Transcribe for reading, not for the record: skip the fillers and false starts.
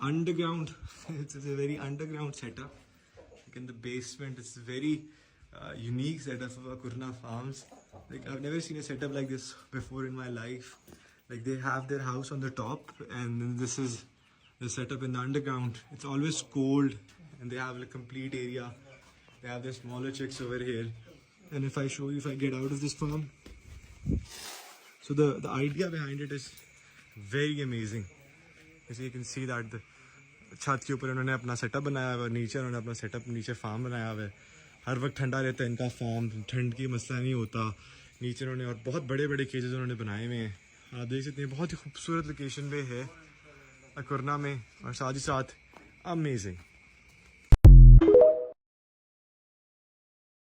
underground. It's a very underground setup. Like in the basement, it's very unique setup for Kurna farms. Like I've never seen a setup like this before in my life. Like they have their house on the top, and then this is the setup in the underground. It's always cold, and they have a complete area. They have their smaller chicks over here. And if I show you, if I get out of this farm, so the idea behind it is very amazing. As you can see that the छत के ऊपर उन्होंने अपना setup बनाया हुआ है, नीचे उन्होंने अपना सेटअप नीचे फार्म बनाया हुआ है. हर वक्त ठंडा रहता है इनका फार्म, ठंड की मसला नहीं होता. नीचे उन्होंने और बहुत बड़े बड़े केजेस उन्होंने बनाए हुए हैं. आप देख सकते हैं बहुत ही खूबसूरत लोकेशन पे है अकुरना में, और साथ ही साथ अमेजिंग.